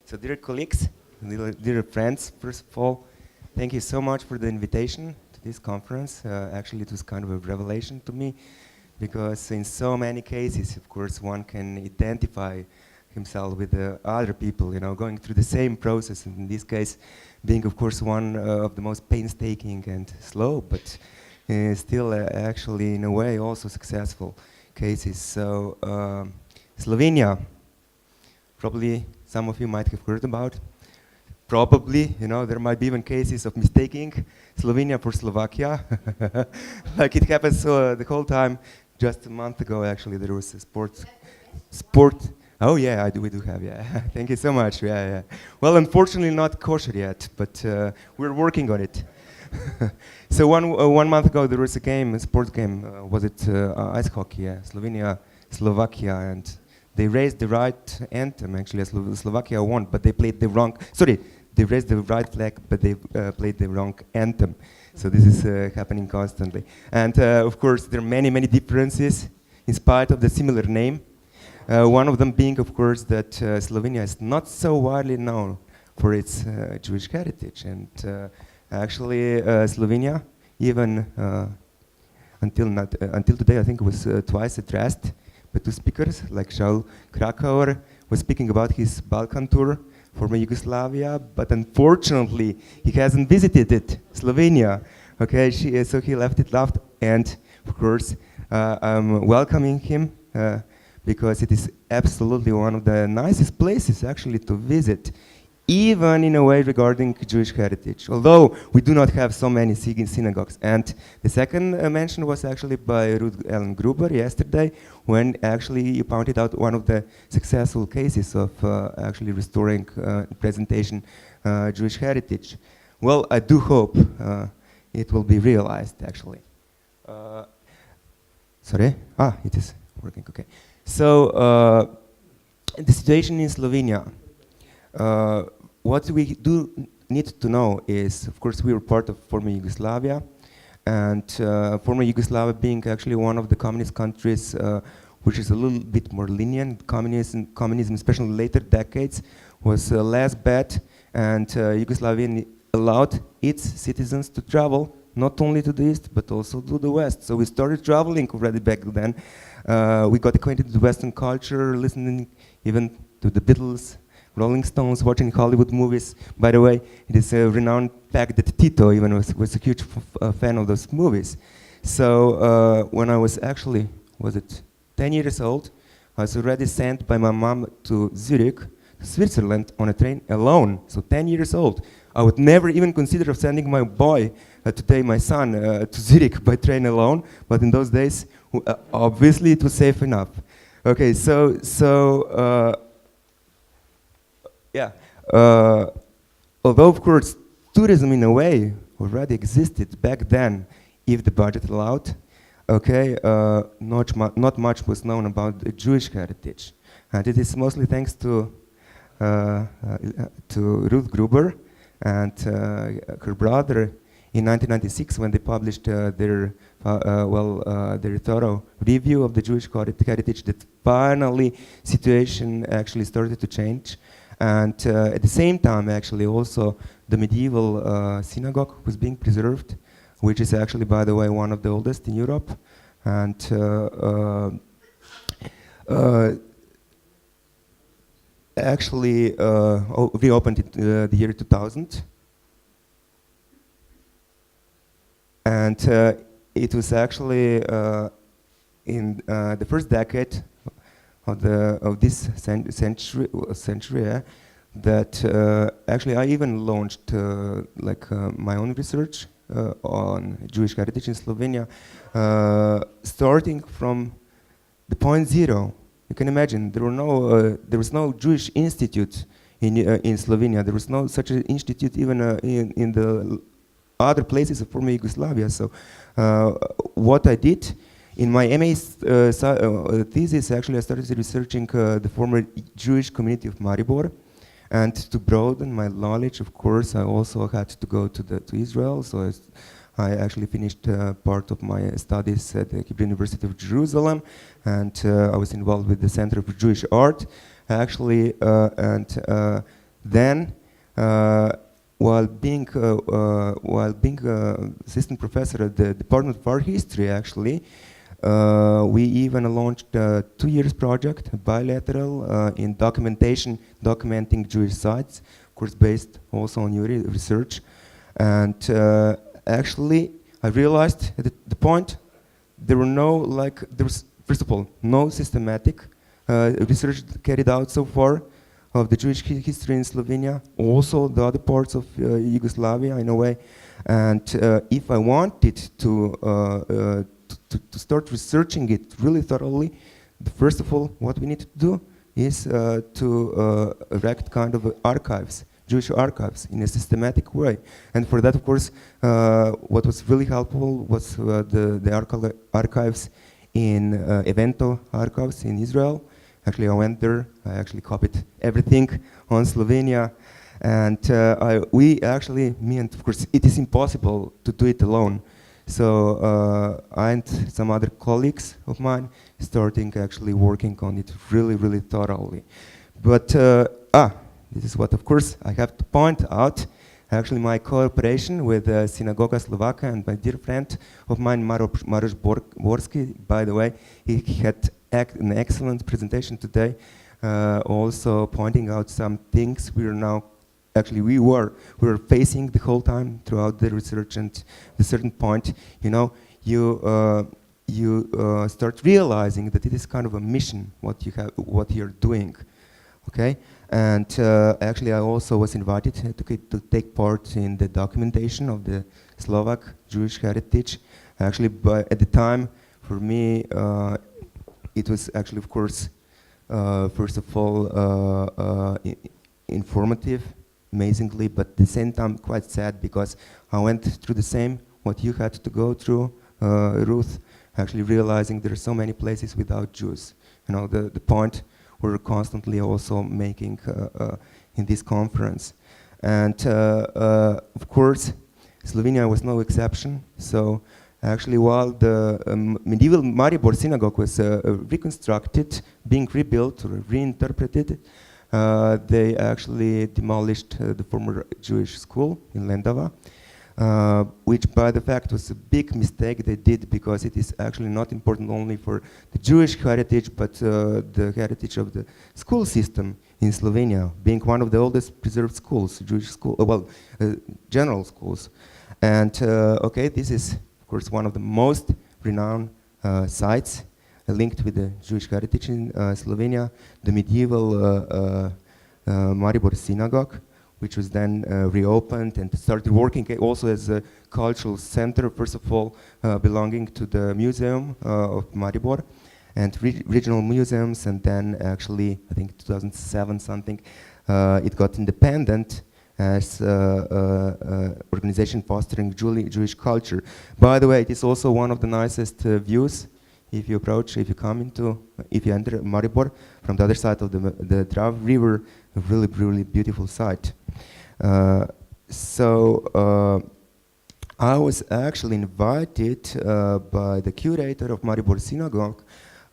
So dear colleagues, dear friends, first of all, thank you so much for the invitation to this conference. Actually, it was kind of a revelation to me because in so many cases, of course, one can identify himself with other people, you know, going through the same process. And in this case, being, of course, one of the most painstaking and slow, but still actually, in a way, also successful cases. So Slovenia, probably some of you might have heard about. Probably, you know, there might be even cases of mistaking Slovenia for Slovakia. Like it happens the whole time. Just a month ago, actually, there was a sport. Oh yeah, we do have, yeah. Thank you so much, yeah. Well, unfortunately not kosher yet, but we're working on it. So one month ago, there was a game, a sport game, was it ice hockey, yeah, Slovenia, Slovakia, and they raised the right anthem, actually, Slovakia won, but they played the wrong, sorry, they raised the right flag, but they played the wrong anthem. So this is happening constantly. And of course, there are many, many differences in spite of the similar name. One of them being, of course, that Slovenia is not so widely known for its Jewish heritage. And actually, Slovenia, even until today, I think it was twice addressed by two speakers, like Shaul Krakauer was speaking about his Balkan tour, former Yugoslavia, but unfortunately, he hasn't visited it, Slovenia. Okay, so he left it left, and of course, I'm welcoming him because it is absolutely one of the nicest places actually to visit, even in a way regarding Jewish heritage, although we do not have so many synagogues. And the second mention was actually by Ruth Ellen Gruber yesterday, when actually you pointed out one of the successful cases of actually restoring presentation Jewish heritage. Well, I do hope it will be realized, actually. Sorry? It is working, okay. So, the situation in Slovenia. What we do need to know is, of course, we were part of former Yugoslavia, and former Yugoslavia being actually one of the communist countries which is a little bit more lenient. Communism, especially in later decades, was less bad, and Yugoslavia allowed its citizens to travel not only to the east, but also to the west. So we started traveling already back then. We got acquainted with Western culture, listening even to the Beatles, Rolling Stones, watching Hollywood movies. By the way, it is a renowned fact that Tito even was a huge fan of those movies. So when I was actually, was it 10 years old, I was already sent by my mom to Zurich, Switzerland, on a train alone. So 10 years old. I would never even consider of sending my boy, today my son, to Zurich by train alone. But in those days, obviously it was safe enough. Okay, yeah, although of course tourism in a way already existed back then, if the budget allowed, okay, not much was known about the Jewish heritage, and it is mostly thanks to Ruth Gruber and her brother in 1996 when they published their thorough review of the Jewish heritage that finally situation actually started to change. And at the same time, actually, also the medieval synagogue was being preserved, which is actually, by the way, one of the oldest in Europe. And actually reopened in the year 2000. And it was actually in the first decade of this century that actually I even launched my own research on Jewish heritage in Slovenia, starting from the point zero. You can imagine there was no Jewish institute in Slovenia. There was no such an institute even in the other places of former Yugoslavia. So what I did in my MA thesis, actually, I started researching the former Jewish community of Maribor, and to broaden my knowledge, of course, I also had to go to Israel. So I actually finished part of my studies at the Hebrew University of Jerusalem, and I was involved with the Center for Jewish Art, actually, and Then, while being assistant professor at the Department of Art History, actually, we even launched a 2 years project, bilateral, in documenting Jewish sites, of course based also on your research. And actually, I realized at the point there was, first of all, no systematic research carried out so far of the Jewish history in Slovenia, also the other parts of Yugoslavia in a way. And if I wanted to start researching it really thoroughly, first of all, what we need to do is to erect kind of archives, Jewish archives, in a systematic way. And for that, of course, what was really helpful was the archives in Evento archives in Israel. Actually, I went there. I actually copied everything on Slovenia, and me and of course, it is impossible to do it alone. So I and some other colleagues of mine starting actually working on it really, really thoroughly. But this is what, of course, I have to point out. Actually, my cooperation with Synagoga Slovaka and my dear friend of mine, Maroš Borski, by the way, he had an excellent presentation today, also pointing out some things we were facing the whole time throughout the research. And at a certain point, you start realizing that it is kind of a mission what you're doing, okay? And actually, I also was invited to take part in the documentation of the Slovak Jewish heritage. Actually, at the time, for me, it was actually, of course, first of all, informative, amazingly, but at the same time quite sad, because I went through the same what you had to go through, Ruth, actually realizing there are so many places without Jews. The point we're constantly also making in this conference. And of course, Slovenia was no exception. So actually, while the medieval Maribor synagogue was reconstructed, being rebuilt or reinterpreted, they actually demolished the former Jewish school in Lendava, which by the fact was a big mistake they did, because it is actually not important only for the Jewish heritage, but the heritage of the school system in Slovenia, being one of the oldest preserved schools, Jewish school, general schools. And okay, this is of course one of the most renowned sites linked with the Jewish heritage in Slovenia, the medieval Maribor synagogue, which was then reopened and started working also as a cultural center, first of all, belonging to the Museum of Maribor and regional museums, and then actually, I think 2007 something, it got independent as organization fostering Jewish culture. By the way, it is also one of the nicest views if you enter Maribor from the other side of the Drav River, a really, really beautiful site. So I was actually invited by the curator of Maribor Synagogue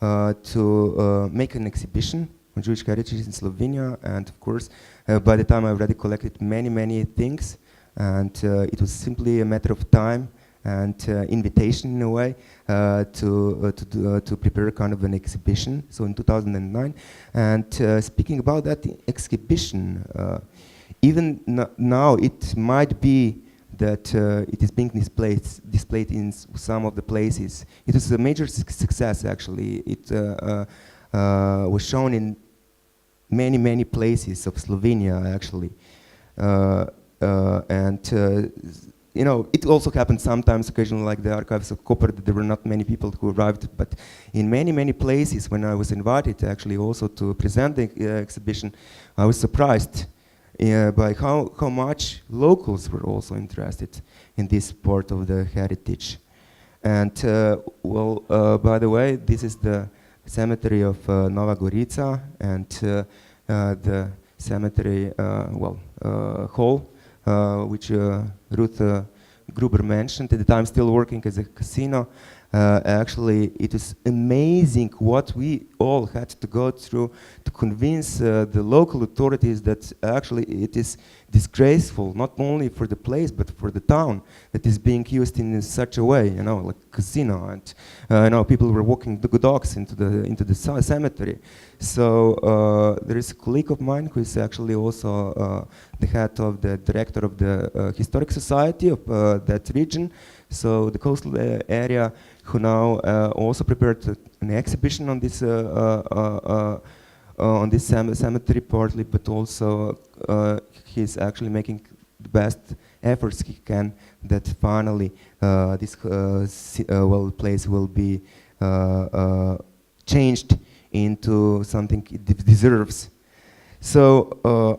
to make an exhibition on Jewish heritage in Slovenia, and of course, by the time I already collected many, many things, and it was simply a matter of time and invitation in a way to prepare kind of an exhibition. So in 2009, and speaking about that exhibition, even now it might be that it is being displayed in some of the places. It was a major success actually. It was shown in many, many places of Slovenia actually. It also happened sometimes, occasionally, like the archives of Koper, that there were not many people who arrived, but in many, many places, when I was invited actually also to present the exhibition, I was surprised by how much locals were also interested in this part of the heritage. And by the way, this is the cemetery of Nova Gorica, and the cemetery hall, which Ruth Gruber mentioned, at the time still working as a casino. Actually, it is amazing what we all had to go through to convince the local authorities that actually it is disgraceful, not only for the place but for the town that is being used in such a way, you know, like casino, and you know, people were walking the dogs into the cemetery. So there is a colleague of mine who is actually also the head of the director of the historic society of that region, so the coastal area, who now also prepared an exhibition on this cemetery partly, but also he's actually making the best efforts he can that finally this place will be changed into something it deserves. So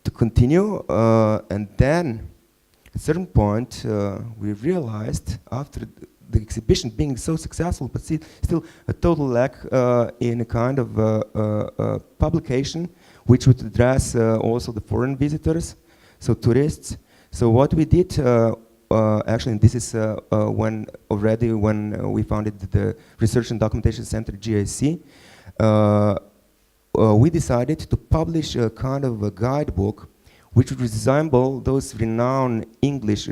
to continue, and then at a certain point we realized, after the exhibition being so successful, but still a total lack in a kind of publication which would address also the foreign visitors, so tourists. So what we did, actually, and this is when we founded the Research and Documentation Center, JAS, we decided to publish a kind of a guidebook which would resemble those renowned English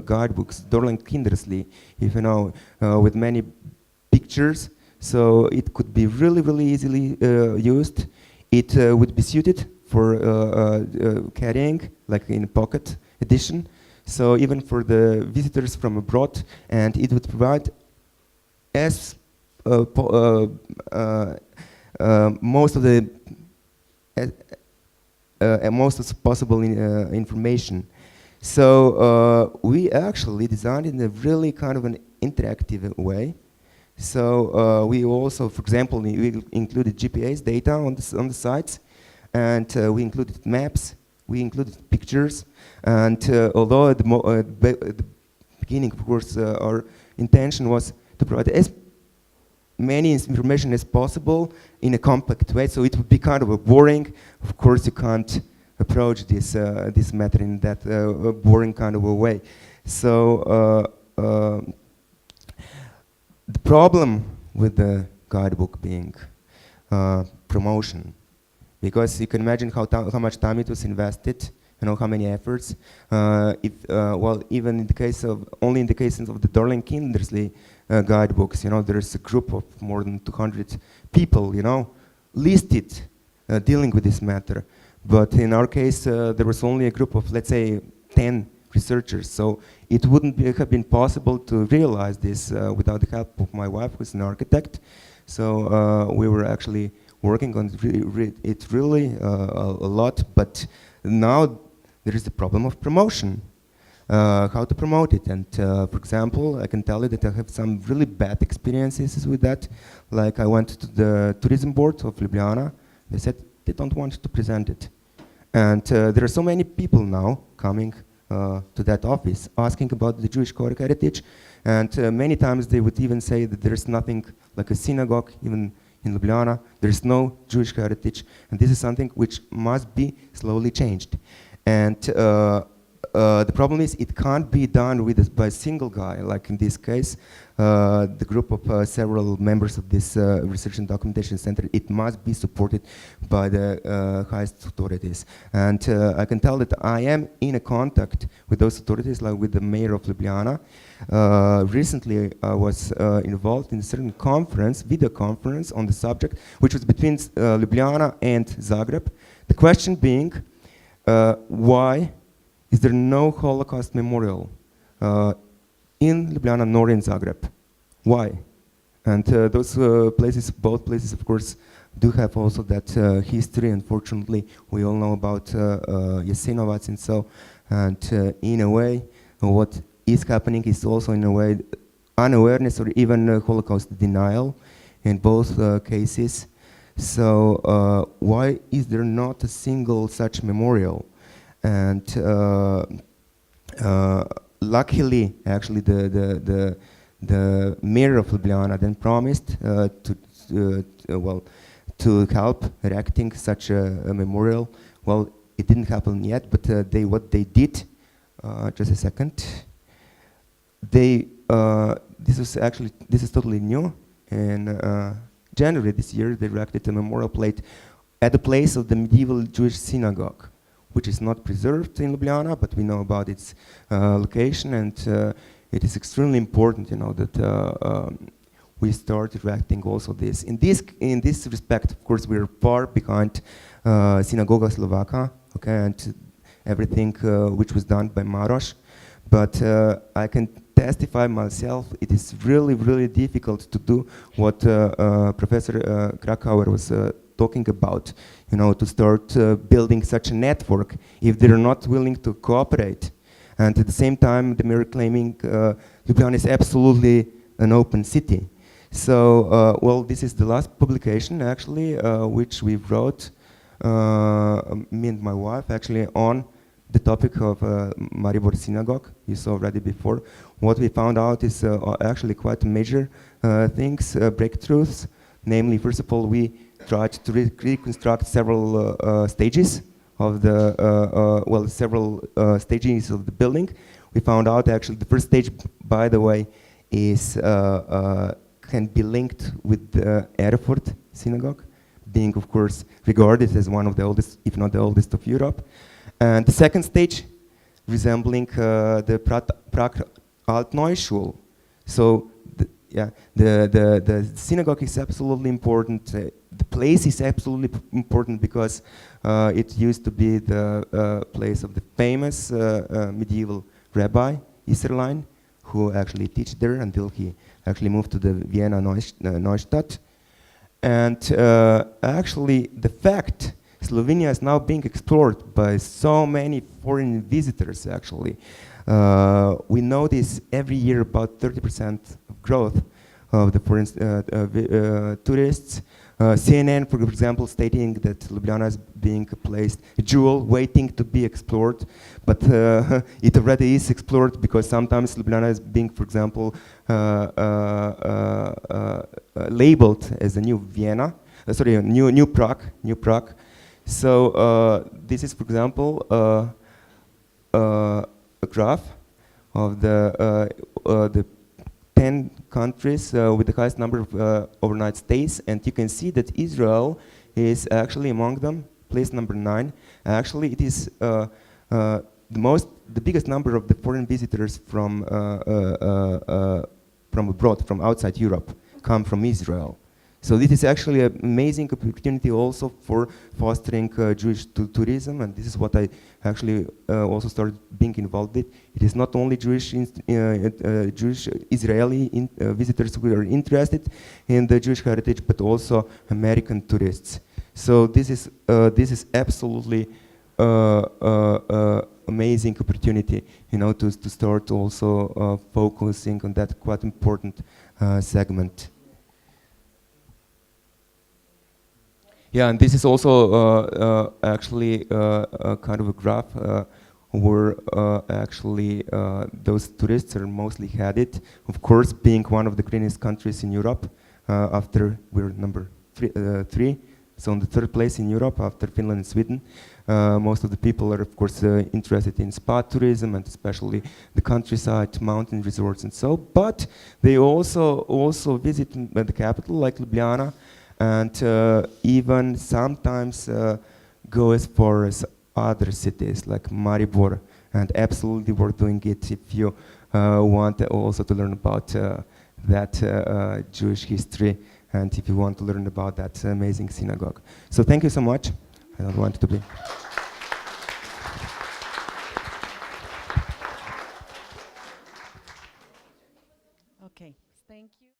guidebooks, Dorling Kindersley, if you know, with many pictures. So it could be really, really easily used. It would be suited for carrying, like in a pocket edition. So even for the visitors from abroad, and it would provide as most of the most of possible information. So we actually designed it in a really kind of an interactive way. So we also, for example, we included GPS data on the sites, and we included maps, we included pictures, and although at the beginning, of course, our intention was to provide as many information as possible in a compact way, so it would be kind of a boring. Of course, you can't approach this matter in that boring kind of a way. So the problem with the guidebook being promotion, because you can imagine how much time it was invested, you know, how many efforts. Well, even in the case of the Dorling Kindersley guidebooks, you know, there's a group of more than 200 people, you know, listed dealing with this matter. But in our case, there was only a group of, let's say, 10 researchers. So it wouldn't have been possible to realize this without the help of my wife, who's an architect. So we were actually working on it really a lot. But now there is the problem of promotion. How to promote it. And for example, I can tell you that I have some really bad experiences with that. Like I went to the tourism board of Ljubljana. They said they don't want to present it. And there are so many people now coming to that office asking about the Jewish heritage. And many times they would even say that there's nothing like a synagogue, even in Ljubljana. There's no Jewish heritage. And this is something which must be slowly changed. And the problem is it can't be done by a single guy, like in this case, the group of several members of this Research and Documentation Center. It must be supported by the highest authorities. And I can tell that I am in a contact with those authorities, like with the mayor of Ljubljana. Recently I was involved in a certain conference, video conference on the subject, which was between Ljubljana and Zagreb. The question being, why is there no Holocaust memorial in Ljubljana nor in Zagreb? Why? And those places, both places, of course, do have also that history. Unfortunately, we all know about Jasenovac and so. And in a way, what is happening is also in a way unawareness or even Holocaust denial in both cases. So why is there not a single such memorial? And luckily, actually, the mayor of Ljubljana then promised to help erecting such a memorial. Well, it didn't happen yet, but what they did, just a second. this is totally new. In January this year, they erected a memorial plate at the place of the medieval Jewish synagogue, which is not preserved in Ljubljana, but we know about its location, and it is extremely important, that we start erecting also this. In this respect, of course, we are far behind Synagoga Slovaka, okay, and everything which was done by Maroš. But I can testify myself, it is really, really difficult to do what Professor Krakauer was talking about, to start building such a network if they're not willing to cooperate. And at the same time, they are claiming Ljubljana is absolutely an open city. So, well, this is the last publication, actually, which we wrote, me and my wife, actually, on the topic of Maribor Synagogue. You saw already before. What we found out is actually quite major things, breakthroughs. Namely, first of all, we tried to reconstruct several stages of the, several stages of the building. We found out actually the first stage, by the way, is can be linked with the Erfurt Synagogue, being of course regarded as one of the oldest, if not the oldest of Europe. And the second stage, resembling the Prague Altneuschule. So, the synagogue is absolutely important. The place is absolutely important because it used to be the place of the famous medieval rabbi Isserlein, who actually teach there until he actually moved to the Vienna Neustadt. And actually, the fact Slovenia is now being explored by so many foreign visitors, actually. We notice every year about 30% of growth of the foreign tourists. CNN, for example, stating that Ljubljana is being placed a jewel waiting to be explored, but it already is explored because sometimes Ljubljana is being, for example, labeled as a new Vienna, new Prague. So this is, for example, a graph of the 10 countries with the highest number of overnight stays, and you can see that Israel is actually among them, place number 9. Actually, it is the biggest number of the foreign visitors from abroad, from outside Europe, come from Israel. So this is actually an amazing opportunity also for fostering Jewish tourism, and this is what I actually also started being involved with. It is not only Jewish Israeli visitors who are interested in the Jewish heritage, but also American tourists. So this is absolutely amazing opportunity, to start also focusing on that quite important segment. Yeah, and this is also actually a kind of a graph where actually those tourists are mostly headed. Of course, being one of the greenest countries in Europe, after we're number 3, so on the 3rd place in Europe after Finland and Sweden. Most of the people are, of course, interested in spa tourism and especially the countryside, mountain resorts and so. But they also visit the capital like Ljubljana, and even sometimes go as far as other cities like Maribor, and absolutely worth doing it if you want also to learn about that Jewish history, and if you want to learn about that amazing synagogue. So thank you so much. I don't want to be.